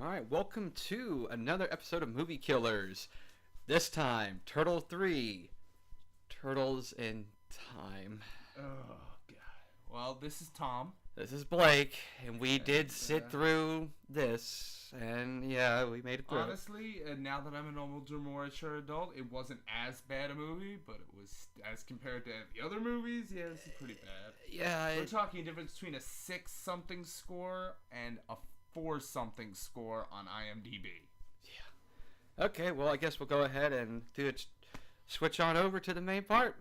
Alright, welcome to another episode of Movie Killers. This time, Turtle 3. Turtles in Time. Oh, God. Well, this is Tom. This is Blake, and we did sit through this, and yeah, we made it through. Honestly, now that I'm an older, more mature adult, it wasn't as bad a movie, but it was, as compared to the other movies, yeah, this is pretty bad. Yeah, We're talking a difference between a 6-something score and a 4-something score on IMDb. Yeah. Okay, well, I guess we'll go ahead and do it. Switch on over to the main part.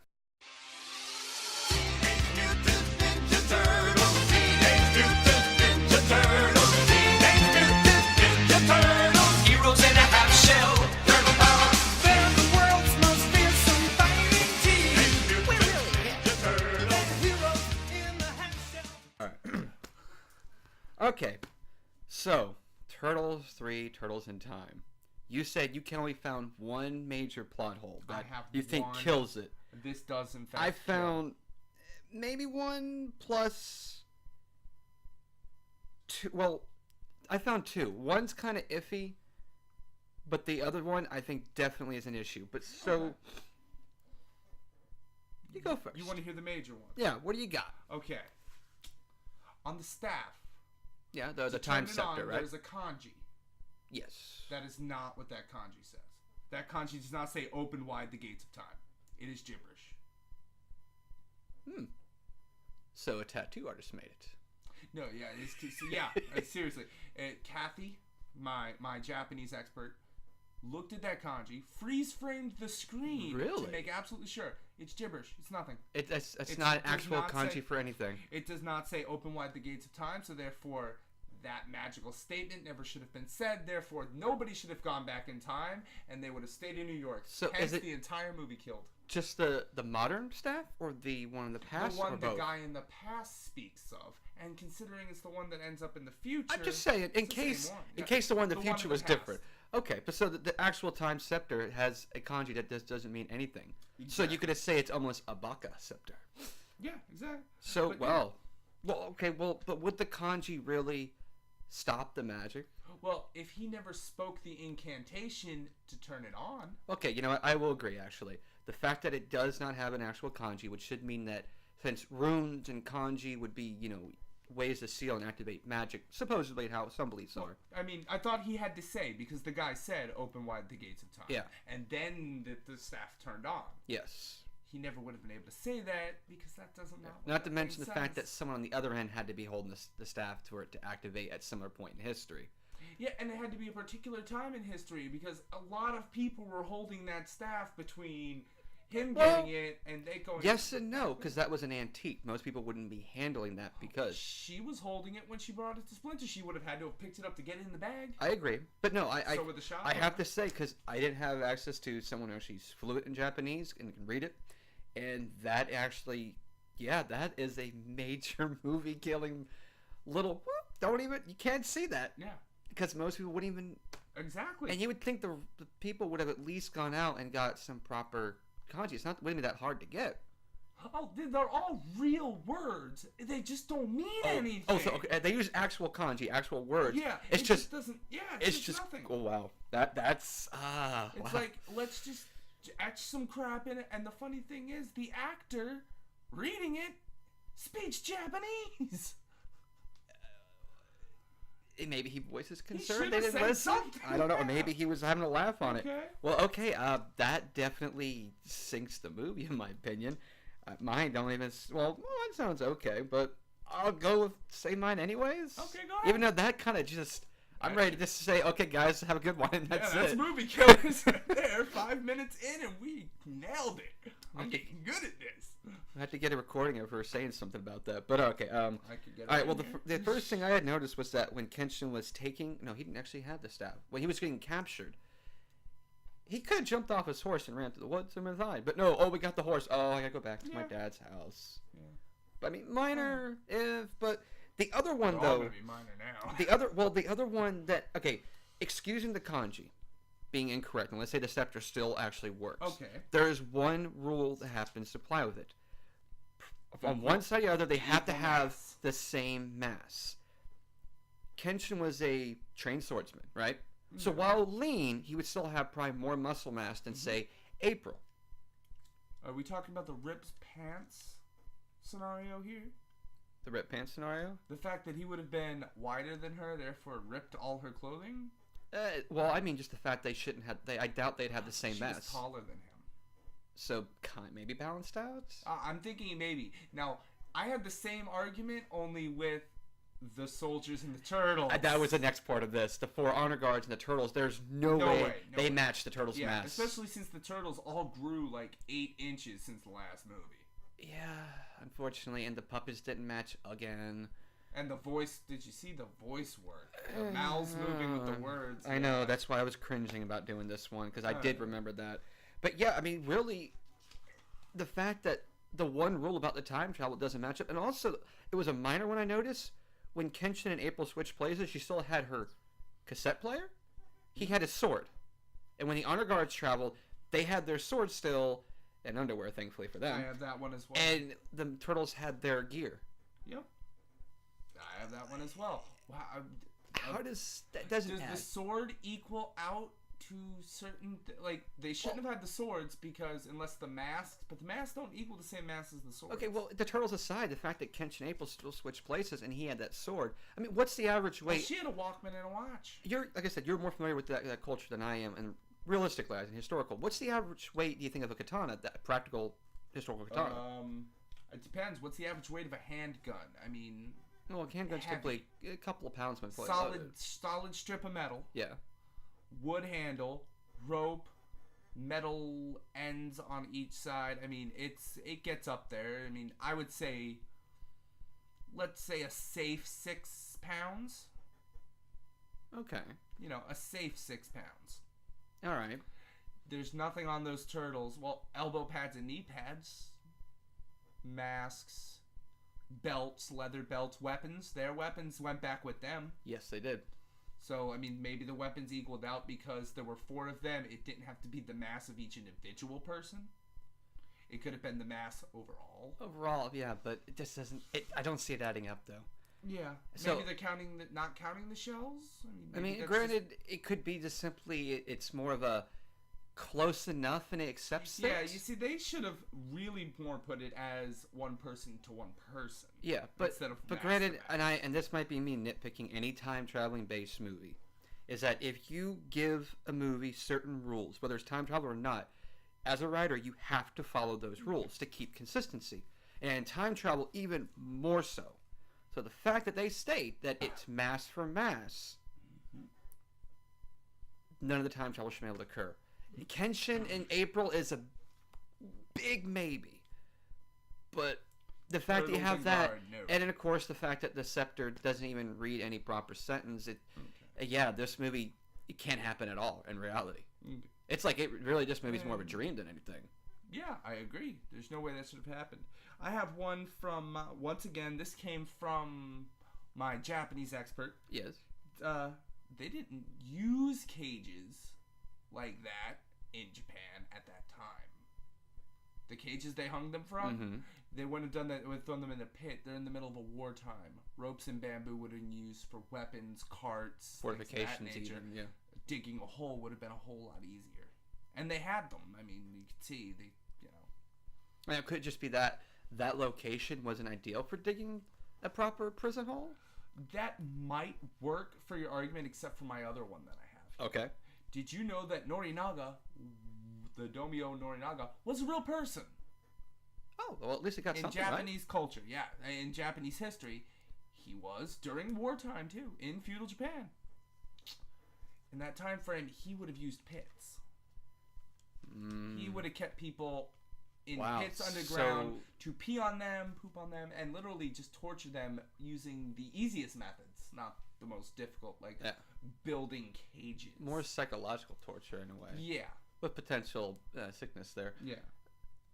Okay, so Turtles 3, Turtles in Time. You said you can only found one major plot hole that you think kills it. This does, in fact, I found maybe one plus two. Well, I found two. One's kind of iffy, but the other one I think definitely is an issue. But so, okay. You go first. You want to hear the major one? Yeah, what do you got? Okay. On the staff. Yeah, the time scepter, right? There's a kanji. Yes. That is not what that kanji says. That kanji does not say "open wide the gates of time." It is gibberish. So a tattoo artist made it. No, yeah, seriously. Kathy, my Japanese expert, looked at that kanji, freeze framed the screen to make absolutely sure it's gibberish. It's nothing. It's not actual kanji for anything. It does not say "open wide the gates of time," so therefore that magical statement never should have been said. Therefore, nobody should have gone back in time, and they would have stayed in New York. So hence, is it the entire movie killed. Just the modern staff, or the one in the past, the one or the both? guy in the past speaks of, and considering it's the one that ends up in the future. I'm just saying, in case the one in the future was different. Okay, but so the actual time scepter has a kanji that doesn't mean anything. Exactly. So you could say it's almost a baka scepter. Yeah, exactly. So but would the kanji really stop the magic? Well, if he never spoke the incantation to turn it on. Okay, you know what? I will agree, actually. The fact that it does not have an actual kanji, which should mean that since runes and kanji would be, ways to seal and activate magic, supposedly how some beliefs are. I mean, I thought he had to say, because the guy said, "open wide the gates of time." Yeah. And then the staff turned on. Yes. He never would have been able to say that, because that doesn't Not to mention the fact that someone on the other end had to be holding the staff for it to activate at some point in history. Yeah, and it had to be a particular time in history, because a lot of people were holding that staff between him getting it and they going... Yes and no, because that was an antique. Most people wouldn't be handling that because... She was holding it when she brought it to Splinter. She would have had to have picked it up to get it in the bag. I agree. But no, I have to say, because I didn't have access to someone who actually fluent in Japanese and can read it, and that actually, that is a major movie killing little... You can't see that. Yeah. Because most people wouldn't even... Exactly. And you would think the people would have at least gone out and got some proper kanji. It's not wouldn't be that hard to get. Oh, they're all real words. They just don't mean anything. Oh, so okay, they use actual kanji, actual words. Yeah. It just doesn't... Yeah, it's just nothing. Oh, wow. That's... It's like, let's just etch some crap in it. And the funny thing is, the actor reading it speaks Japanese. Maybe he voices concern. He should have said something. I don't know. Maybe he was having a laugh on it. Okay. Well, okay. That definitely sinks the movie, in my opinion. Mine don't even. Well, mine sounds okay, but I'll go with say mine anyways. Okay, go ahead. Even though that kind of just. I'm ready to just say, okay, guys, have a good one. And that's that's it. Movie Killers there. 5 minutes in, and we nailed it. I'm getting good at this. I have to get a recording of her saying something about that. But okay. I could get it. All right. Well, the first thing I had noticed was that when Kenshin was taking, no, he didn't actually have the staff. When he was getting captured, he could have jumped off his horse and ran to the woods and was fine. But no. Oh, we got the horse. Oh, I gotta go back to my dad's house. Yeah. But, I mean, minor, but the other one They're though. all gonna be minor now. The other one that excusing the kanji being incorrect, and let's say the scepter still actually works. Okay. There is one rule that happens to apply with it. On one side or the other, they have to have the same mass. Kenshin was a trained swordsman, right? So while lean, he would still have probably more muscle mass than, say, April. Are we talking about the ripped pants scenario here? The ripped pants scenario? The fact that he would have been wider than her, therefore ripped all her clothing? Well, I mean, just the fact they shouldn't have... I doubt they'd have the same mass. She was taller than him. So, maybe balanced out? I'm thinking maybe. Now, I had the same argument, only with the soldiers and the turtles. That was the next part of this. The 4 honor guards and the turtles. There's no way they match the turtles' mass. Especially since the turtles all grew like 8 inches since the last movie. Yeah, unfortunately. And the puppets didn't match again. And the voice, did you see the voice work? The mouths moving with the words. I know, that's why I was cringing about doing this one, because I did remember that. But yeah, I mean, really, the fact that the one rule about the time travel doesn't match up, and also, it was a minor one I noticed. When Kenshin and April switched places, she still had her cassette player. He had his sword. And when the honor guards traveled, they had their swords still, and underwear, thankfully for them. I have that one as well. And the turtles had their gear. Yep. I have that one as well. Wow. How does that doesn't add? The sword equal out to certain like they shouldn't have had the swords because unless the masks, but the masks don't equal the same mass as the swords. Okay, well, the turtles aside, the fact that Kenshin and April still switched places and he had that sword. I mean, what's the average weight? Well, she had a Walkman and a watch. You're like I said, you're more familiar with that culture than I am, and realistically, as in historical, what's the average weight do you think of a katana? That practical historical katana? It depends. What's the average weight of a handgun? I mean. Well, handguns typically a couple of pounds when played. Solid strip of metal. Yeah. Wood handle, rope, metal ends on each side. I mean, it gets up there. I mean, I would say, let's say a safe 6 pounds. Okay. You know, a safe 6 pounds. All right. There's nothing on those turtles. Well, elbow pads and knee pads, masks. Belts, leather belts, weapons. Their weapons went back with them. Yes, they did. So, I mean, maybe the weapons equaled out because there were 4 of them. It didn't have to be the mass of each individual person. It could have been the mass overall. Overall, yeah, but it just doesn't... I don't see it adding up, though. Yeah. So, maybe they're not counting the shells? I mean granted, it could be just simply... It's more of a... close enough and it accepts that. Yeah, you see, they should have really more put it as one person to one person. Yeah, but granted, and this might be me nitpicking any time traveling based movie, is that if you give a movie certain rules, whether it's time travel or not, as a writer, you have to follow those rules to keep consistency, and time travel even more so. So the fact that they state that it's mass for mass, none of the time travel should be able to occur. Kenshin in April is a big maybe, but the fact that you have that, and then of course the fact that the scepter doesn't even read any proper sentence, yeah, this movie, it can't happen at all in reality. Okay. It's like this movie's more of a dream than anything. Yeah, I agree. There's no way that should have happened. I have one from once again. This came from my Japanese expert. Yes. They didn't use cages like that in Japan at that time. The cages they hung them from, they wouldn't have done that. They would have thrown them in a pit. They're in the middle of a wartime. Ropes and bamboo would have been used for weapons, carts, fortifications, even. Yeah. Digging a hole would have been a whole lot easier. And they had them. I mean, you could see And it could just be that location wasn't ideal for digging a proper prison hole. That might work for your argument, except for my other one that I have. Okay. Did you know that Norinaga, the Domyo Norinaga, was a real person? Oh, well, at least it got something right. In Japanese culture, yeah. In Japanese history, he was, during wartime, too, in feudal Japan. In that time frame, he would have used pits. He would have kept people in pits underground to pee on them, poop on them, and literally just torture them using the easiest methods, not the most difficult, like building cages. More psychological torture in a way. Yeah. With potential sickness there. Yeah.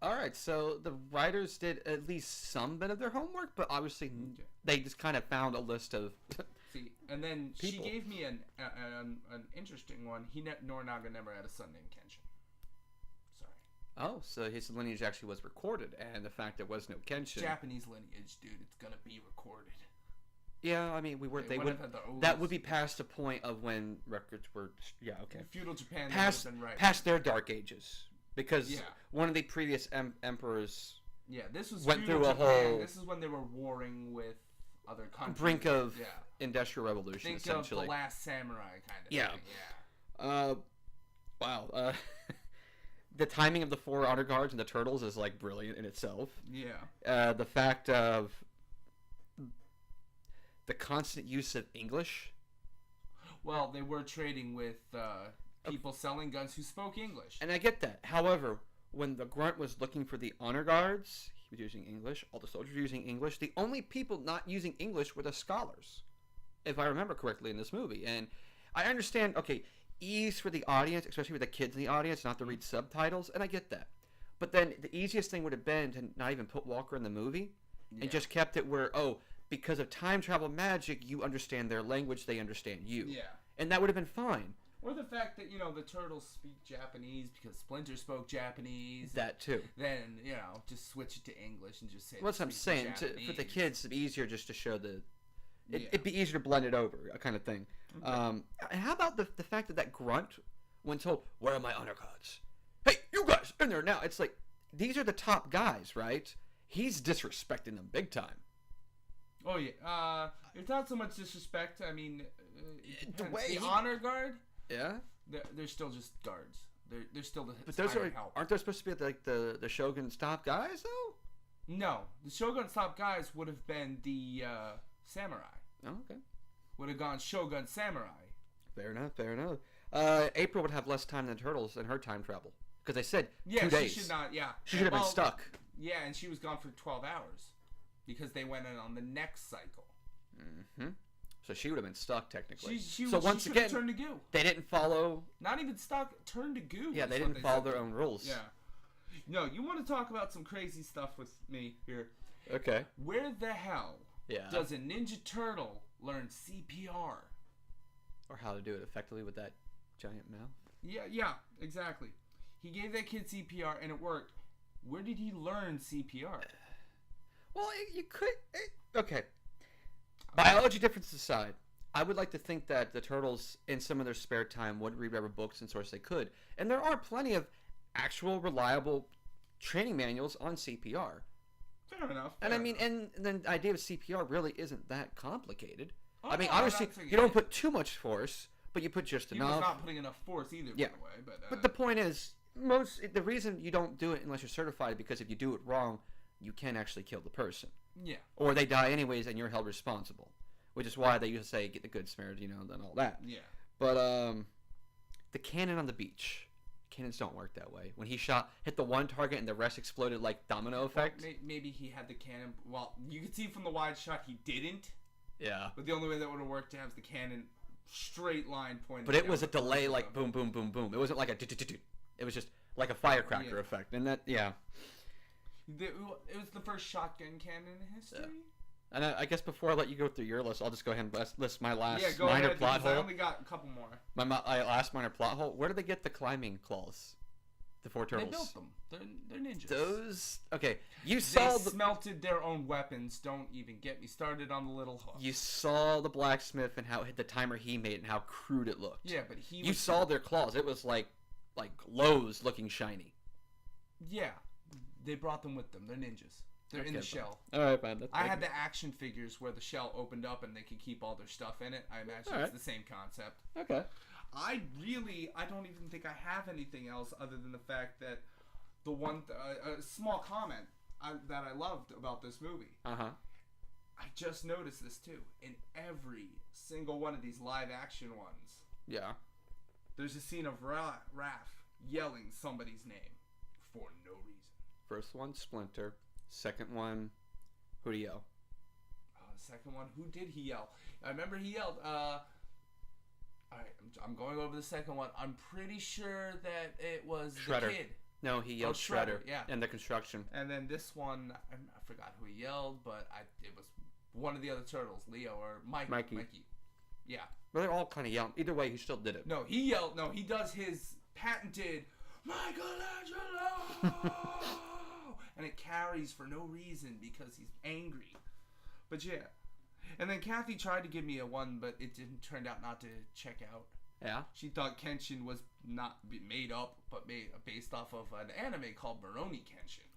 All right, so the writers did at least some bit of their homework, but obviously they just kind of found a list of See, and then people. She gave me an interesting one. Norinaga never had a son named Kenshin. Sorry. Oh, so his lineage actually was recorded, and the fact there was no Kenshin. Japanese lineage, dude. It's gonna be recorded. Yeah, I mean, they would. That would be past the point of when records were. Yeah, okay. In feudal Japan, past right. Past their dark ages, because one of the previous emperors. Yeah, this was went through Japan. a whole. This is when they were warring with other countries. Brink of industrial revolution, Think essentially. of the Last Samurai kind of thing. Yeah. Wow. The timing of the 4 honor guards and the turtles is like brilliant in itself. Yeah. The fact of the constant use of English. Well, they were trading with people selling guns who spoke English. And I get that. However, when the grunt was looking for the honor guards, he was using English. All the soldiers were using English. The only people not using English were the scholars, if I remember correctly in this movie. And I understand, ease for the audience, especially with the kids in the audience, not to read subtitles, and I get that. But then the easiest thing would have been to not even put Walker in the movie and just kept it where, because of time travel magic, you understand their language, they understand you. Yeah. And that would have been fine. Or the fact that, the turtles speak Japanese because Splinter spoke Japanese. That too. Then, just switch it to English and just say Well, that's what I'm saying. For the kids, it'd be easier just to show it'd be easier to blend it over, kind of thing. Okay. How about the fact that grunt, when told, "Where are my honor guards? Hey, you guys, in there now!" It's like, these are the top guys, right? He's disrespecting them big time. Oh yeah, it's not so much disrespect. I mean, the honor guard. Yeah. They're still just guards. They're still the. But those aren't those supposed to be like the Shogun's top guys though? No, the Shogun's top guys would have been the samurai. Oh, okay. Would have gone Shogun Samurai. Fair enough. April would have less time than Turtles in her time travel. Because they said 2 days. She should not, She should have been stuck. Yeah, and she was gone for 12 hours. Because they went in on the next cycle. Mm-hmm. So she would have been stuck, technically. Once again, turned to goo. They didn't follow... Not even stuck, turned to goo. Yeah, they didn't follow their own rules. Yeah. No, you want to talk about some crazy stuff with me here. Okay. Where the hell does a Ninja Turtle learn CPR? Or how to do it effectively with that giant mouth? Yeah, exactly. He gave that kid CPR and it worked. Where did he learn CPR? Well, you could... Okay. Biology differences aside, I would like to think that the Turtles, in some of their spare time, would read whatever books and sources they could. And there are plenty of actual, reliable training manuals on CPR. Fair enough. And the idea of CPR really isn't that complicated. Obviously, you don't put too much force, but you put just enough. He was not putting enough force either, by the way. But the point is, the reason you don't do it unless you're certified, because if you do it wrong, you can actually kill the person. Yeah. Or they die anyways, and you're held responsible. Which is why they used to say, get the good Samaritan, and all that. Yeah. But, the cannon on the beach. Cannons don't work that way. When he hit the one target and the rest exploded like domino effect. Well, maybe he had the cannon. Well, you can see from the wide shot he didn't. Yeah. But the only way that would have worked to have the cannon straight line pointed. But it was a delay, like boom, boom, boom, boom. It wasn't like a it was just like a firecracker effect, and that It was the first shotgun cannon in history. Yeah. And I guess before I let you go through your list, I'll just go ahead and list my last go minor ahead, plot hole. I only got a couple more. My last minor plot hole. Where do they get the climbing claws? The 4 turtles. They built them. They're ninjas. Those They smelted their own weapons. Don't even get me started on the little hook. You saw the blacksmith and how the timer he made and how crude it looked. Yeah, but you saw their claws. It was like Lowe's looking shiny. Yeah, they brought them with them. They're ninjas. They're in the shell. All right, fine. I had the action figures where the shell opened up and they could keep all their stuff in it. I imagine it's the same concept. Okay. I don't even think I have anything else other than the fact that the one a small comment that I loved about this movie. Uh-huh. I just noticed this too. In every single one of these live action ones. Yeah. There's a scene of Raph yelling somebody's name for no reason. First one, Splinter. Second one, who'd he yell? Second one, who did he yell? I remember he yelled, I'm going over the second one. I'm pretty sure that it was Shredder. The kid. No, he yelled Shredder. Yeah. And the construction. And then this one, I forgot who he yelled, but it was one of the other turtles, Leo or Mikey. Yeah. But they're all kind of yelling. Either way, he still did it. No, he yelled. No, he does his patented Michelangelo! And it carries for no reason because he's angry. But yeah. And then Kathy tried to give me a 1, but it didn't turn out not to check out. Yeah. She thought Kenshin was not made up, but based off of an anime called Moroni Kenshin.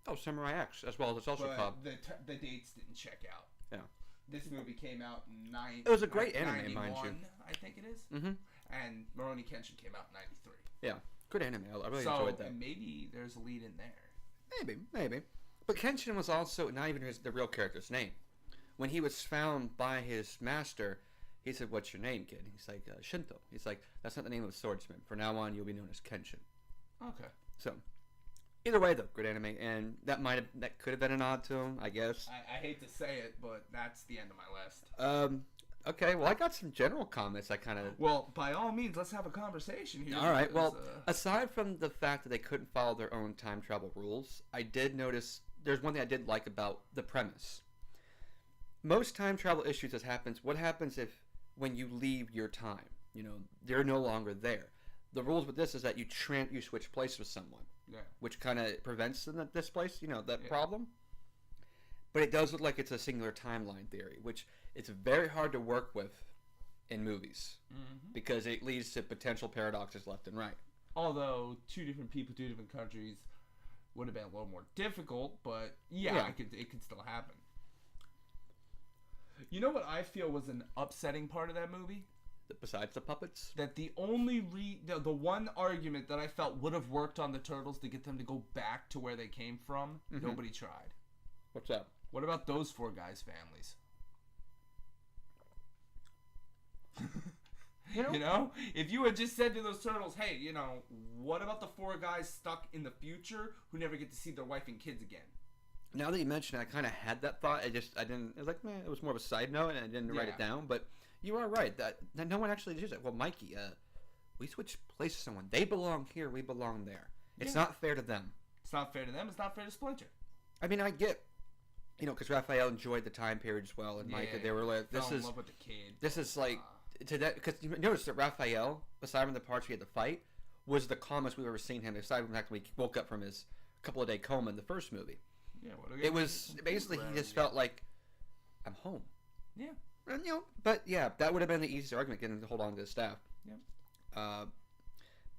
Oh, Samurai X, as well as it's also called. The dates didn't check out. Yeah. This movie came out in It was a great anime, mind you. I think it is. Mm-hmm. And Moroni Kenshin came out in 93. Yeah, good anime. I really enjoyed that. Maybe there's a lead in there. Maybe. But Kenshin was also not even the real character's name. When he was found by his master, he said, "What's your name, kid?" He's like, "Shinto." He's like, "That's not the name of a swordsman. From now on, you'll be known as Kenshin." Okay. So, either way, though, good anime, and that could have been a nod to him, I guess. I hate to say it, but that's the end of my list. Okay, well, I got some general comments. Well, by all means, let's have a conversation here. All right. Well, aside from the fact that they couldn't follow their own time travel rules, I did notice there's one thing I did like about the premise. Most time travel issues what happens if when you leave your time, they're no longer there. The rules with this is that you switch places with someone, which kind of prevents this place, that problem. But it does look like it's a singular timeline theory, which it's very hard to work with in movies because it leads to potential paradoxes left and right. Although 2 different people, 2 different countries would have been a little more difficult, but it could still happen. You know what I feel was an upsetting part of that movie? Besides the puppets? That the only the one argument that I felt would have worked on the turtles to get them to go back to where they came from, nobody tried. What's that? What about those 4 guys' families? If you had just said to those turtles, hey, what about the 4 guys stuck in the future who never get to see their wife and kids again? Now that you mention it, I kind of had that thought. I didn't. It was like, man, it was more of a side note, and I didn't write it down. But you are right that no one actually did it. Well, Mikey, we switched places with someone. They belong here. We belong there. It's not fair to them. It's not fair to them. It's not fair to Splinter. I mean, I get, because Raphael enjoyed the time period as well, and Micah, they were like, fell in love with the kid. This is like to that because you notice that Raphael, aside from the parts we had to fight, was the calmest we've ever seen him. Aside from the fact that we woke up from his couple of day coma in the first movie. Yeah, it was basically he just felt like I'm home. Yeah, and but yeah, that would have been the easiest argument getting to hold on to the staff. Yeah,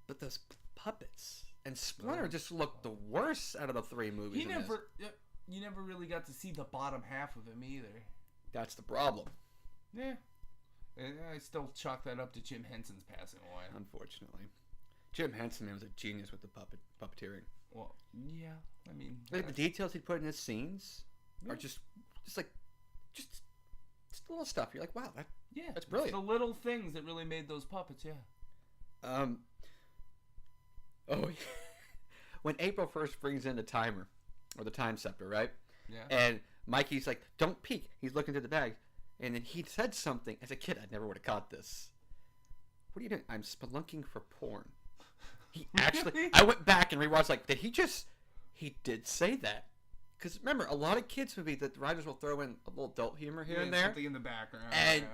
but those puppets and Splinter just looked the worst out of the 3 movies. You never really got to see the bottom half of him either. That's the problem. Yeah, I still chalk that up to Jim Henson's passing away. Unfortunately, Jim Henson was a genius with the puppeteering. Well, yeah, I mean, the details he put in his scenes are just little stuff. You're like, wow, that's brilliant. It's the little things that really made those puppets. Yeah. When April 1st brings in the timer or the time scepter, right? Yeah. And Mikey's like, "Don't peek." He's looking through the bag, and then he said something. As a kid, I never would have caught this. What are you doing? I'm spelunking for porn. He actually, I went back and rewatched, like, he did say that. Because remember, a lot of kids' movies, the writers will throw in a little adult humor here and there. Something in the background. And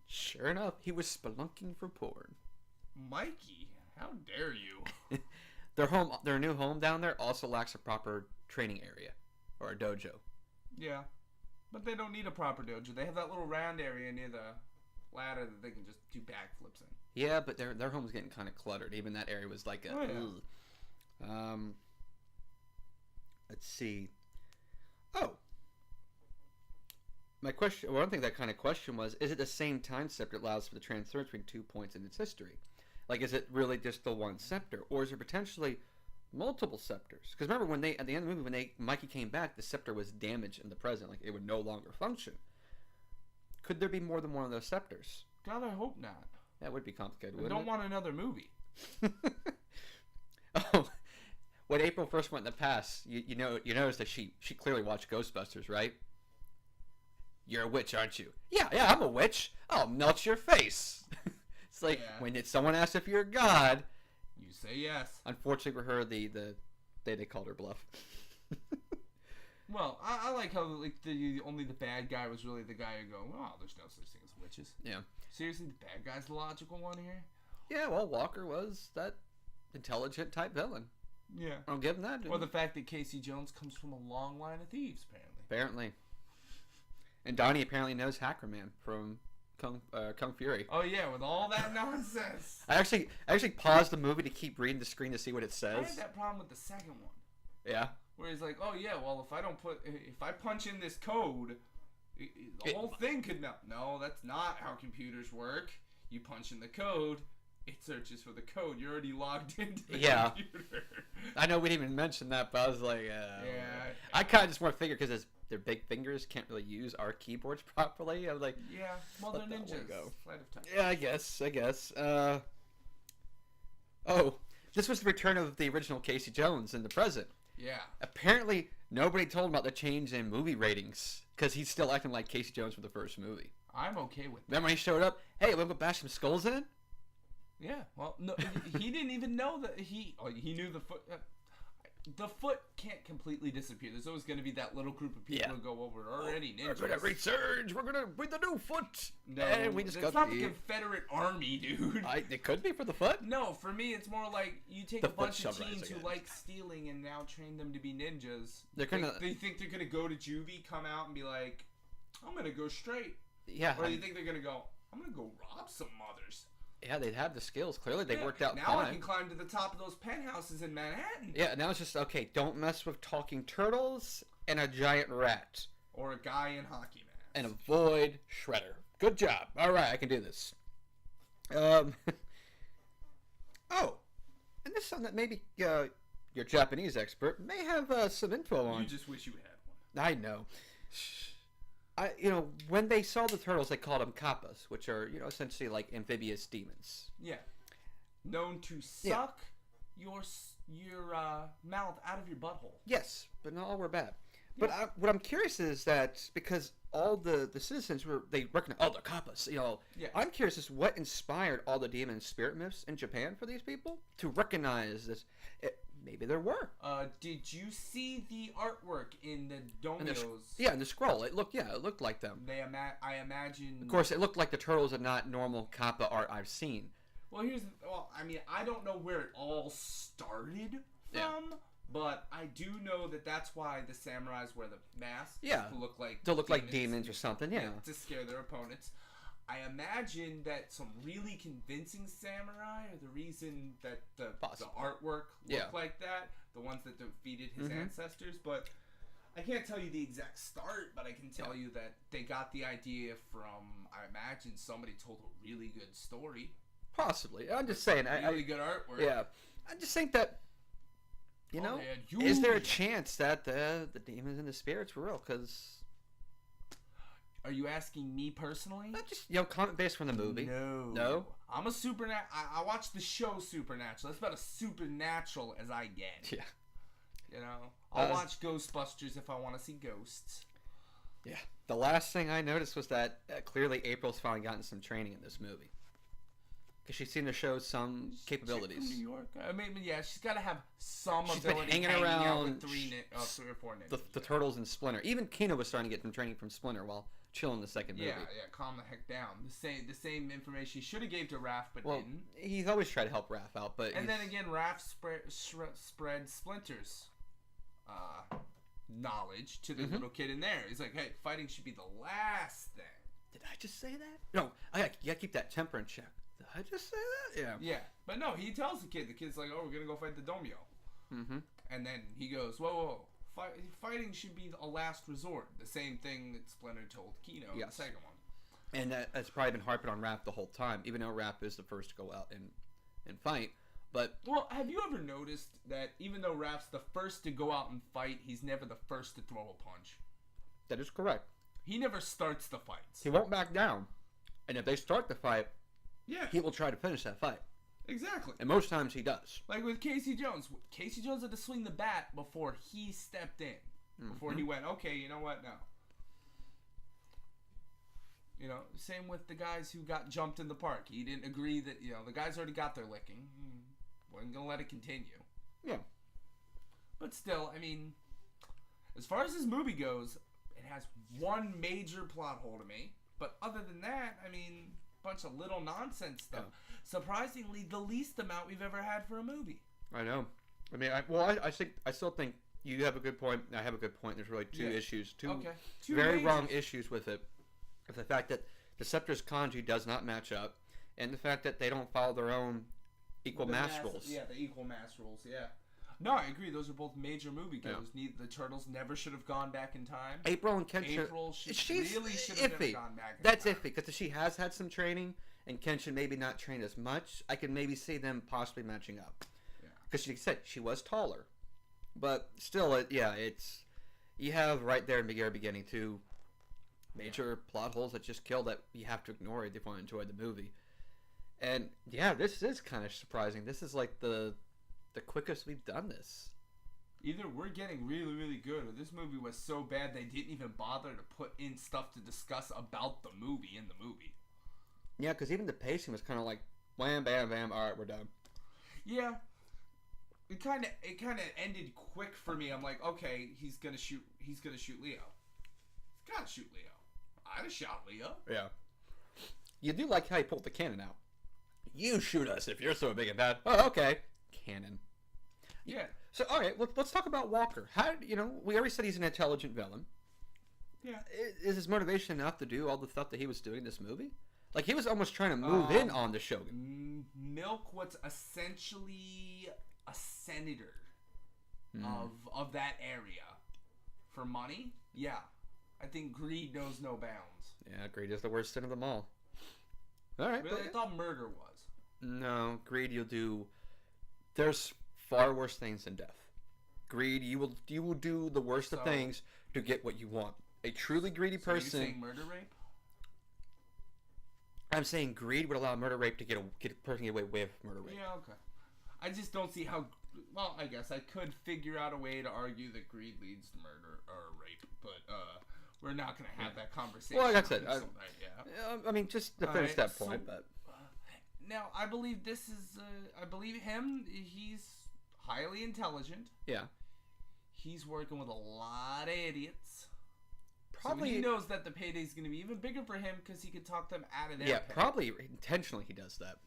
sure enough, he was spelunking for porn. Mikey, how dare you? Their new home down there also lacks a proper training area. Or a dojo. Yeah. But they don't need a proper dojo. They have that little round area near the ladder that they can just do backflips in. Yeah, but their home's getting kind of cluttered. Even that area was like let's see. Oh. My question, one thing that kind of question was, is it the same time scepter that allows for the transfer between 2 points in its history? Like, is it really just the one scepter? Or is there potentially multiple scepters? Because remember, at the end of the movie, when Mikey came back, the scepter was damaged in the present. Like, it would no longer function. Could there be more than one of those scepters? God, I hope not. That would be complicated, I don't want another movie. Oh, when April first went in the past, you noticed that she clearly watched Ghostbusters, right? You're a witch, aren't you? Yeah, I'm a witch. I'll melt your face. It's like when someone asks if you're a god, you say yes. Unfortunately for her, they called her bluff. Well, I like how only the bad guy was really the guy who go, oh, there's no such thing as witches. Yeah. Seriously, the bad guy's the logical one here? Yeah, well, Walker was that intelligent type villain. Yeah. I'll give him that. Or the fact that Casey Jones comes from a long line of thieves, apparently. And Donnie apparently knows Hacker Man from Kung Fury. Oh yeah, with all that nonsense. I actually paused the movie to keep reading the screen to see what it says. I had that problem with the second one. Yeah. Where he's like, oh yeah, well if I punch in this code, the whole thing could melt. No, that's not how computers work. You punch in the code, it searches for the code. You're already logged into the computer. I know we didn't even mention that, but I was like, I kind of just want to figure because their big fingers can't really use our keyboards properly. I was like, yeah, well they're ninjas. Flight of time. Yeah, I guess. Oh, this was the return of the original Casey Jones in the present. Yeah. Apparently, nobody told him about the change in movie ratings because he's still acting like Casey Jones from the first movie. I'm okay with that. Remember when he showed up? Hey, we'll go bash some skulls in? Yeah. Well, no, he didn't even know that he knew the foot. The foot can't completely disappear. There's always going to be that little group of people who go over already ninjas. We're going to resurge. We're going to bring the new foot. No, it's not the Confederate Army, dude. It could be for the foot. No, for me, it's more like you take a bunch of teens who like stealing and now train them to be ninjas. They think they're going to go to juvie, come out, and be like, I'm going to go straight. Yeah. Or do you think they're going to go, I'm going to go rob some mothers? Yeah, they have the skills. Clearly, they worked out now fine. I can climb to the top of those penthouses in Manhattan. Yeah, now it's just, okay, don't mess with talking turtles and a giant rat. Or a guy in hockey mask. And avoid Shredder. Good job. All right, I can do this. Oh, and this is something that maybe your Japanese expert may have some info on. You just wish you had one. I know. When they saw the turtles, they called them kappas, which are, essentially like amphibious demons. Yeah. Known to suck your mouth out of your butthole. Yes, but not all were bad. Yeah. But what I'm curious is that because all the citizens they recognize, the kappas, Yeah. I'm curious as to what inspired all the demon and spirit myths in Japan for these people to recognize this. Maybe there were. Did you see the artwork in the dominos? In the scroll. It looked like them. I imagine. Of course, it looked like the turtles are not normal kappa art I've seen. Well, I don't know where it all started from, but I do know that that's why the samurais wear the masks. Yeah. To look like demons or something. Yeah. To scare their opponents. I imagine that some really convincing samurai are the reason that the artwork looked like that. The ones that defeated his ancestors. But I can't tell you the exact start, but I can tell you that they got the idea from, I imagine, somebody told a really good story. Possibly. I'm just saying. Really good artwork. Yeah. I just think that, is there a chance that the demons and the spirits were real? Because... Are you asking me personally? Not just, comment based from the movie. No? I'm a I watch the show Supernatural. That's about as supernatural as I get. Yeah. I'll watch Ghostbusters if I want to see ghosts. Yeah. The last thing I noticed was that clearly April's finally gotten some training in this movie. Because she seemed to show some capabilities. From New York. I mean, yeah, she's got to have some she's ability been hanging around with three or four ninjas. The Turtles and Splinter. Even Kino was starting to get some training from Splinter while chilling the second movie. Yeah, calm the heck down. The same information he should have gave to Raph, but didn't. He's always tried to help Raph out, but then again, Raph spread Splinter's knowledge to the little kid in there. He's like, hey, fighting should be the last thing. Did I just say that? No, you gotta keep that temper in check. Did I just say that? Yeah. Yeah, but no, he tells the kid. The kid's like, oh, we're gonna go fight the Domyo. Mm-hmm. And then he goes, whoa. Fighting should be a last resort. The same thing that Splinter told Kino in the second one. And that's probably been harping on Raph the whole time, even though Raph is the first to go out and fight. But have you ever noticed that even though Raph's the first to go out and fight, he's never the first to throw a punch? That is correct. He never starts the fights. He won't back down. And if they start the fight, he will try to finish that fight. Exactly. And most times he does. Like with Casey Jones. Casey Jones had to swing the bat before he stepped in. Before he went, okay, you know what, now. Same with the guys who got jumped in the park. He didn't agree that, the guys already got their licking. Wasn't going to let it continue. Yeah. But still, I mean, as far as this movie goes, it has one major plot hole to me. But other than that, I mean, bunch of little nonsense stuff. Yeah. Surprisingly, the least amount we've ever had for a movie. I know. I mean, I still think You have a good point. I have a good point. There's really two issues. Two very wrong issues with it. With the fact that the Scepter's kanji does not match up, and the fact that they don't follow their own equal mass rules. Yeah, the equal mass rules, yeah. No, I agree. Those are both major movie goes. Yeah. The Turtles never should have gone back in time. April and Kenshin... April really should have never gone back in That's time. iffy, because she has had some training, and Kenshin maybe not trained as much. I can maybe see them possibly matching up. Because she said she was taller. But still, it's... You have right there in the very beginning, two major plot holes that just kill that you have to ignore if you want to enjoy the movie. And, yeah, this is kind of surprising. This is like the quickest we've done this. Either we're getting really, really good, or this movie was so bad they didn't even bother to put in stuff to discuss about the movie in the movie. Yeah, because even the pacing was kind of like, wham, bam, bam, all right, we're done. Yeah. It kind of ended quick for me. I'm like, okay, he's gonna shoot Leo. He's gotta shoot Leo. I'd have shot Leo. Yeah. You do like how he pulled the cannon out. You shoot us if you're so big and bad. Oh, okay. Cannon. Yeah. So, all right, let's talk about Walker. How, we already said he's an intelligent villain. Yeah. Is his motivation enough to do all the stuff that he was doing in this movie? Like, he was almost trying to move in on the Shogun. Milk what's essentially a senator of that area for money. Yeah. I think greed knows no bounds. Yeah, greed is the worst sin of them all. All right. Really? I thought murder was. No, greed you'll do... There's far worse things than death. Greed, you will do the worst of things to get what you want. A truly greedy person... You're saying murder rape? I'm saying greed would allow murder rape to get a person get away with murder rape. Yeah, okay. I just don't see how... Well, I guess I could figure out a way to argue that greed leads to murder or rape, but we're not going to have that conversation. Well, like I said, I mean, just to finish that point, but... Now, I believe this is... I believe him. He's highly intelligent. Yeah. He's working with a lot of idiots. Probably... So he knows that the payday's going to be even bigger for him because he could talk them out of their pay. Probably intentionally he does that.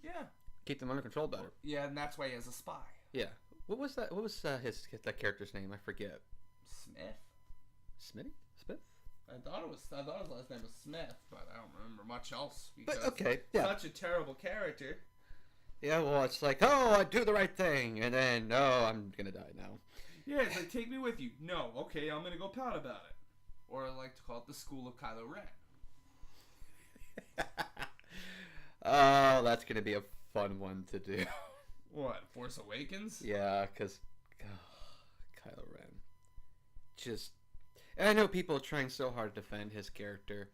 Yeah. Keep them under control better. Yeah, and that's why he has a spy. Yeah. What was that? What was that character's name? I forget. Smith. Smitty? Smith? I thought his last name was Smith, but I don't remember much else. But okay, yeah. Such a terrible character. Yeah, well, it's like, oh, I do the right thing, and then, oh, I'm gonna die now. Yeah, it's like, take me with you. No, okay, I'm gonna go pout about it. Or I like to call it the School of Kylo Ren. Oh, that's gonna be a fun one to do. What, Force Awakens? Yeah, because Kylo Ren. Just... And I know people are trying so hard to defend his character,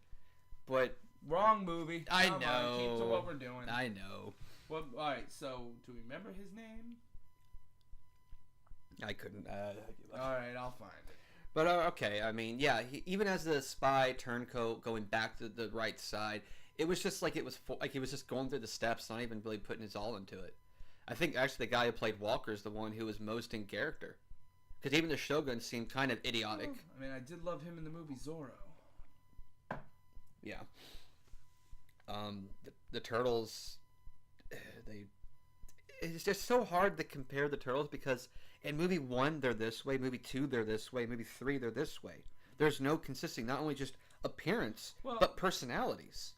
but... Wrong movie. I know. Keep to what we're doing. I know. Well, alright, so, do we remember his name? I couldn't. Alright, I'll find it. But, okay, I mean, yeah, even as the spy turncoat going back to the right side, it was just like he was just going through the steps, not even really putting his all into it. I think actually the guy who played Walker is the one who was most in character. Because even the Shogun seemed kind of idiotic. I mean, I did love him in the movie Zorro. Yeah. The Turtles, it's just so hard to compare the Turtles because in movie 1 they're this way, movie 2 they're this way, movie 3 they're this way. There's no consistency, not only just appearance, but personalities.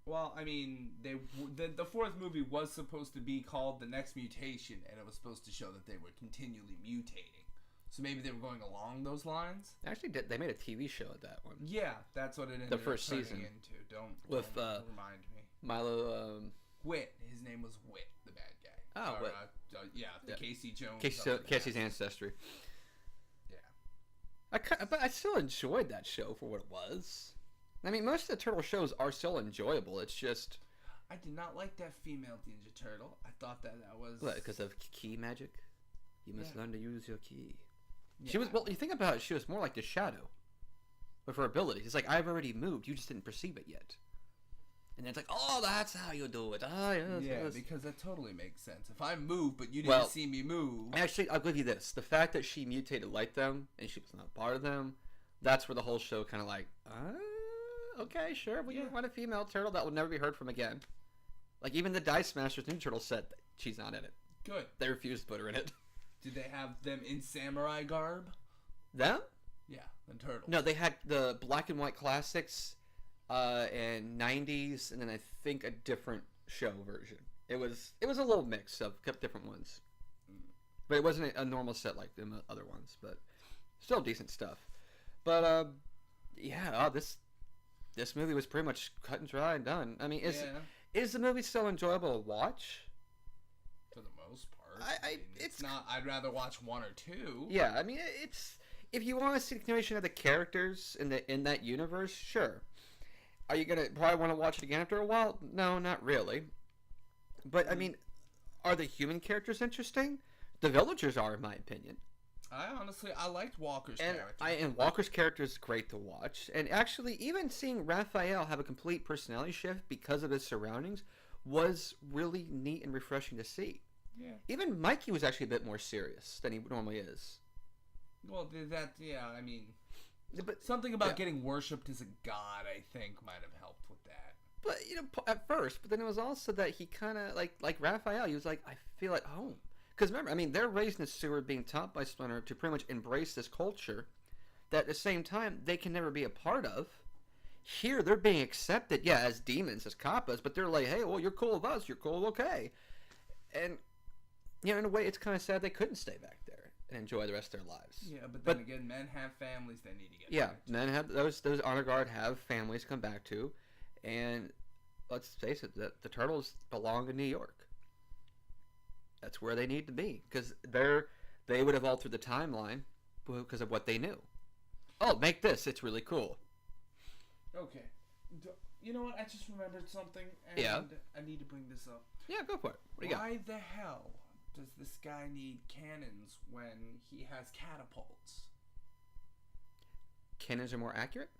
Well, I mean, the fourth movie was supposed to be called The Next Mutation, and it was supposed to show that they were continually mutating. So maybe they were going along those lines. Actually, they made a TV show of that one. Yeah, that's what it ended the first up season into. Don't remind me. Milo. Whit. His name was Whit, the bad guy. Oh, Whit. Yeah, Casey Jones. Casey's ancestry. Yeah. But I still enjoyed that show for what it was. I mean, most of the Turtle shows are still enjoyable. It's just... I did not like that female Ninja Turtle. I thought that was... What, because of key magic? You must learn to use your key. Yeah. She was... Well, you think about it, she was more like the Shadow. With her abilities. It's like, I've already moved. You just didn't perceive it yet. And then it's like, oh, that's how you do it. Ah, yes, yeah, yes. Because that totally makes sense. If I move, but you didn't see me move... Actually, I'll give you this. The fact that she mutated like them, and she was not part of them, that's where the whole show kind of like, okay, sure, we want a female turtle that will never be heard from again. Like, even the Dice Masters Ninja Turtle said that she's not in it. Good. They refused to put her in it. Did they have them in samurai garb? Them? Yeah, the turtles. No, they had the black and white classics and 90s, and then I think a different show version. It was a little mix of different ones. But it wasn't a normal set like the other ones, but still decent stuff. But this movie was pretty much cut and dry and done. I mean, is the movie still enjoyable to watch? For the most part. I mean, it's not. I'd rather watch one or two. Yeah, I mean, it's if you want to see the continuation of the characters in that universe, sure. Are you gonna probably want to watch it again after a while? No, not really. But I mean, are the human characters interesting? The villagers are, in my opinion. I liked Walker's character. And Walker's character is great to watch. And actually, even seeing Raphael have a complete personality shift because of his surroundings was really neat and refreshing to see. Yeah. Even Mikey was actually a bit more serious than he normally is. Well, I mean, but something about getting worshipped as a god, I think, might have helped with that. But, at first, but then it was also that he kind of, like Raphael, he was like, I feel at home. Because remember, I mean, they're raised in a sewer being taught by Splinter to pretty much embrace this culture that at the same time they can never be a part of. Here, they're being accepted, as demons, as kappas, but they're like, hey, well, you're cool with us, you're cool, okay. And, in a way, it's kind of sad they couldn't stay back there and enjoy the rest of their lives. Yeah, but then again, men have families they need to get back to. Men have, those honor guard have families to come back to, and let's face it, the turtles belong in New York. That's where they need to be because they would have altered the timeline because of what they knew. Oh, make this! It's really cool. Okay, you know what? I just remembered something, and I need to bring this up. Yeah, go for it. What do you got? Why the hell does this guy need cannons when he has catapults? Cannons are more accurate,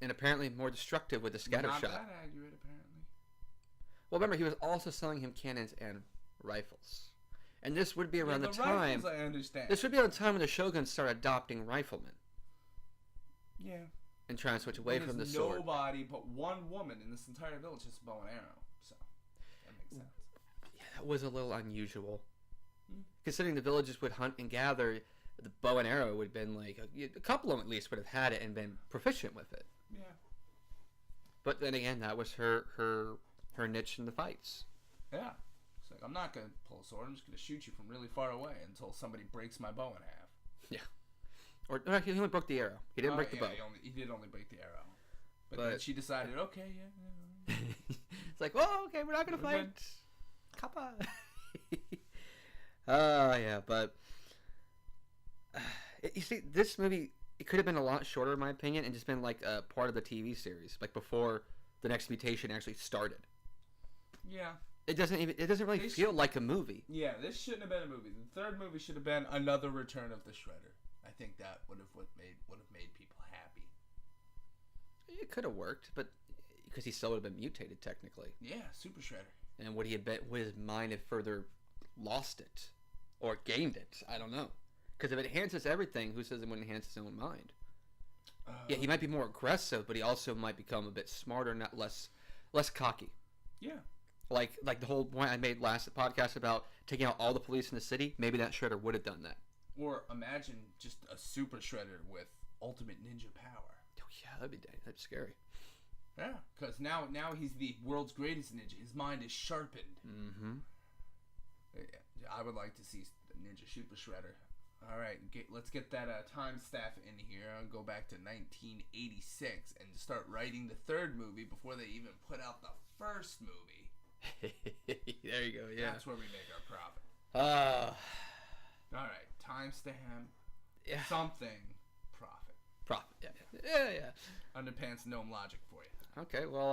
and apparently more destructive with the scatter shot. Not that accurate, apparently. Well, remember he was also selling him cannons and rifles, and this would be around the time. Rifles, I understand. This would be around the time when the Shoguns started adopting riflemen. Yeah. And trying to switch away from the sword. Nobody but one woman in this entire village has a bow and arrow, so that makes sense. Yeah, that was a little unusual. Considering the villages would hunt and gather, the bow and arrow would have been like a couple of them at least would have had it and been proficient with it. Yeah. But then again, that was her niche in the fights. Yeah. It's like, I'm not going to pull a sword. I'm just going to shoot you from really far away until somebody breaks my bow in half. Yeah. Or no, he only broke the arrow. He didn't break the bow. He did only break the arrow. But then she decided, okay, yeah. It's like, well, okay, we're not going to fight. Kappa. Yeah, but you see, this movie, it could have been a lot shorter in my opinion and just been like a part of the TV series, like before the next mutation actually started. Yeah. It doesn't really feel like a movie. Yeah, this shouldn't have been a movie. The third movie should have been another Return of the Shredder. I think that would have made people happy. It could have worked, but because he still would have been mutated technically. Yeah, Super Shredder. And would his mind have further lost it or gained it? I don't know. Because if it enhances everything, who says it wouldn't enhance his own mind? Yeah, he might be more aggressive, but he also might become a bit smarter, not less cocky. Yeah. Like the whole point I made last podcast about taking out all the police in the city. Maybe that Shredder would have done that. Or imagine just a Super Shredder with ultimate ninja power. Oh yeah, that'd be scary. Yeah, because now he's the world's greatest ninja. His mind is sharpened. Mm-hmm. I would like to see the Ninja Super Shredder. All right, let's get that time staff in here. I'll go back to 1986 and start writing the third movie before they even put out the first movie. There you go. Yeah, that's where we make our profit. All right, timestamp. Yeah. Something. Profit. Yeah. Underpants gnome logic for you. Okay. Well,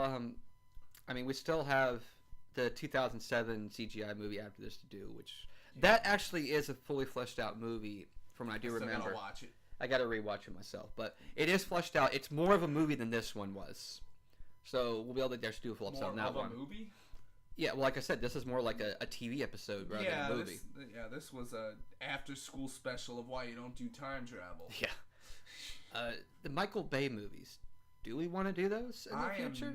I mean, we still have the 2007 CGI movie after this to do, which that actually is a fully fleshed out movie. From what I do remember. Gotta watch it. I gotta rewatch it myself, but it is fleshed out. It's more of a movie than this one was, so we'll be able to just do a full episode on that one. More of a movie? Yeah, well, like I said, this is more like a TV episode rather than a movie. This was a after-school special of why you don't do time travel. Yeah. The Michael Bay movies. Do we want to do those in the future?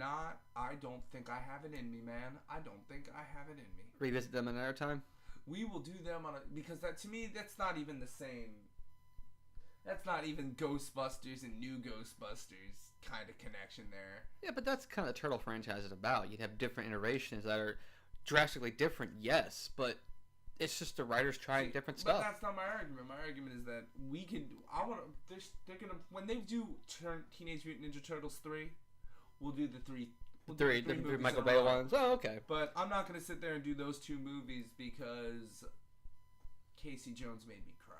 I don't think I have it in me, man. I don't think I have it in me. Revisit them another time? We will do them because that to me that's not even the same. That's not even Ghostbusters and New Ghostbusters kind of connection there. Yeah, but that's kind of the Turtle franchise is about. You'd have different iterations that are drastically different, yes, but it's just the writers trying different stuff. But that's not my argument. My argument is that we can. I want to. They're gonna when they do Teenage Mutant Ninja Turtles 3, we'll do the three. The Michael Bay ones. Oh, okay. But I'm not gonna sit there and do those two movies because Casey Jones made me cry.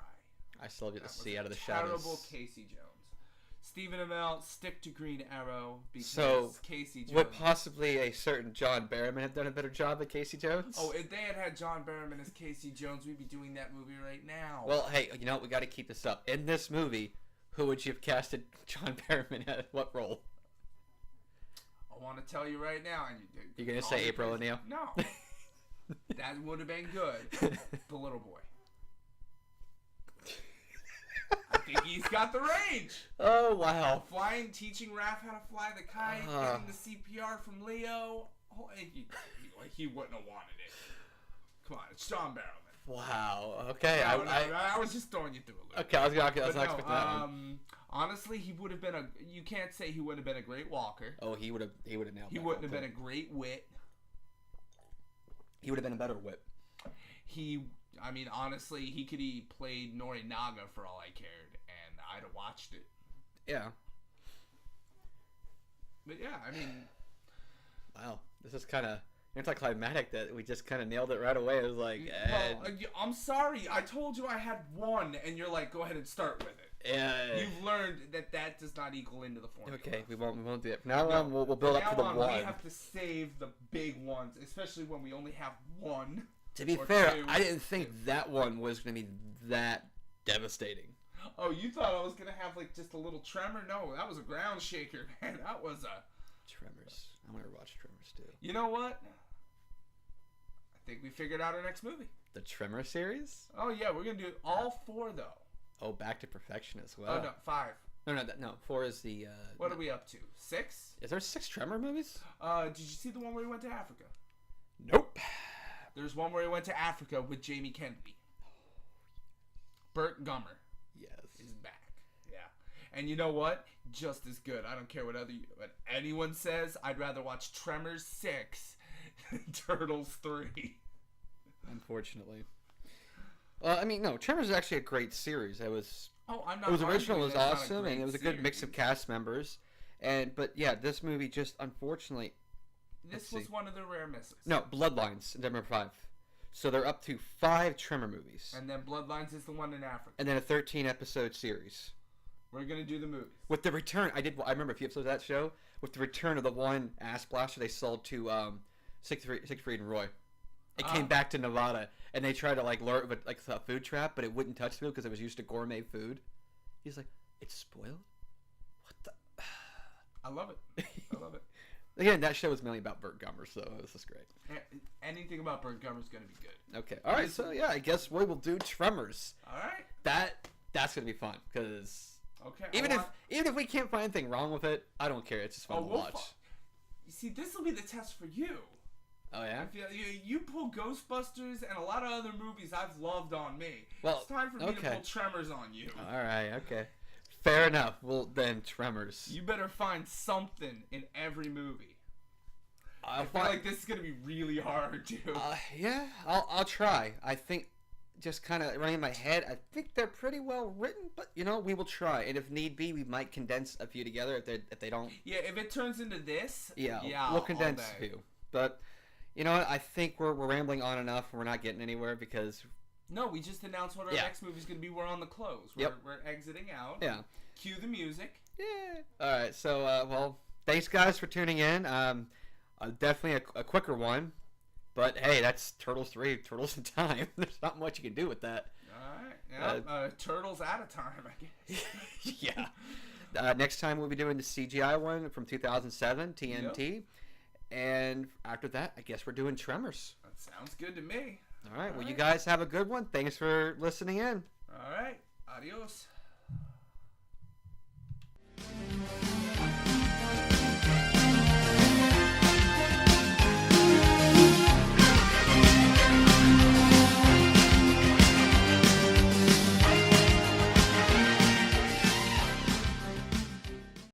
I still get to see Out of the Shadows. Terrible Casey Jones. Stephen Amell, stick to Green Arrow because Casey Jones. Would possibly a certain John Barrowman have done a better job than Casey Jones? Oh, if they had John Barrowman as Casey Jones, we'd be doing that movie right now. Well, hey, you know what? We got to keep this up. In this movie, who would you have casted John Barrowman at what role? I want to tell you right now. You're going to say April O'Neil? No. That would have been good. The little boy. I think he's got the range. Oh, wow. Teaching Raph how to fly the kite, getting the CPR from Leo. Oh, he wouldn't have wanted it. Come on, it's John Barrowman. Wow. Okay. No, I was just throwing you through a loop. Okay, I was not expecting that one. Honestly, he would have been you can't say he would have been a great walker. Oh, he would have nailed it. He wouldn't have been a great wit. He would have been a better wit. Honestly, he could have played Norinaga for all I cared, and I'd have watched it. Yeah. But yeah, wow, this is kind of anticlimactic that we just kind of nailed it right away. It was like, well, I'm sorry. I told you I had one, and you're like, go ahead and start with it. Yeah. You've learned that does not equal into the formula. Okay, we won't do it. Now on, we'll build up to the one. We have to save the big ones, especially when we only have one. To be fair, I didn't think that one was going to be that devastating. Oh, you thought I was going to have just a little tremor? No, that was a ground shaker, man. That was a... Tremors. I want to watch Tremors too. You know what? I think we figured out our next movie. The Tremor series? Oh, yeah. We're going to do all 4, though. Oh, Back to Perfection as well. Oh, no. 5. No. 4 is the... what are we up to? 6? Is there 6 Tremor movies? Did you see the one where he went to Africa? Nope. There's one where he went to Africa with Jamie Kennedy. Burt Gummer. Yes. Is back. Yeah. And you know what? Just as good. I don't care what anyone says. I'd rather watch Tremors 6 than Turtles 3. Unfortunately. No, Tremors is actually a great series. It was... Oh, I'm not... It was original, it was awesome, and it was a good mix of cast members. But yeah, this movie just, unfortunately... This was one of the rare misses. No, Bloodlines, number 5. So they're up to 5 Tremor movies. And then Bloodlines is the one in Africa. And then a 13-episode series. We're going to do the movies. With the return, I remember a few episodes of that show, with the return of the one ass blaster they sold to Siegfried and Roy. It came back to Nevada, and they tried to lure it with a food trap, but it wouldn't touch food because it was used to gourmet food. He's like, it's spoiled? What the... I love it. I love it. Again, that show was mainly about Burt Gummer, so this is great. Anything about Burt Gummer is going to be good. Okay. All right. So yeah, I guess we will do Tremors. All right. That's going to be fun because okay. Even if we can't find anything wrong with it, I don't care. It's just fun to watch. You see, this will be the test for you. Oh yeah. I feel you pull Ghostbusters and a lot of other movies I've loved on me. Well, it's time for me to pull Tremors on you. All right. Okay. Fair enough. Well, then Tremors. You better find something in every movie. I feel like this is gonna be really hard, too. Yeah, I'll try. I think, just kind of running in my head, I think they're pretty well written, but we will try. And if need be, we might condense a few together if they don't. Yeah, if it turns into this, we'll condense a few. But you know what? I think we're rambling on enough. And we're not getting anywhere because. No, we just announced what our next movie is gonna be. We're on the close. We're exiting out. Yeah. Cue the music. Yeah. All right. So well, thanks guys for tuning in. Definitely a quicker one, but hey, that's Turtles 3, Turtles in Time. There's not much you can do with that. All right, Turtles out of time, I guess. Yeah. Next time we'll be doing the CGI one from 2007, TMNT, yep. And after that, I guess we're doing Tremors. That sounds good to me. All right. Well, you guys have a good one. Thanks for listening in. All right. Adios.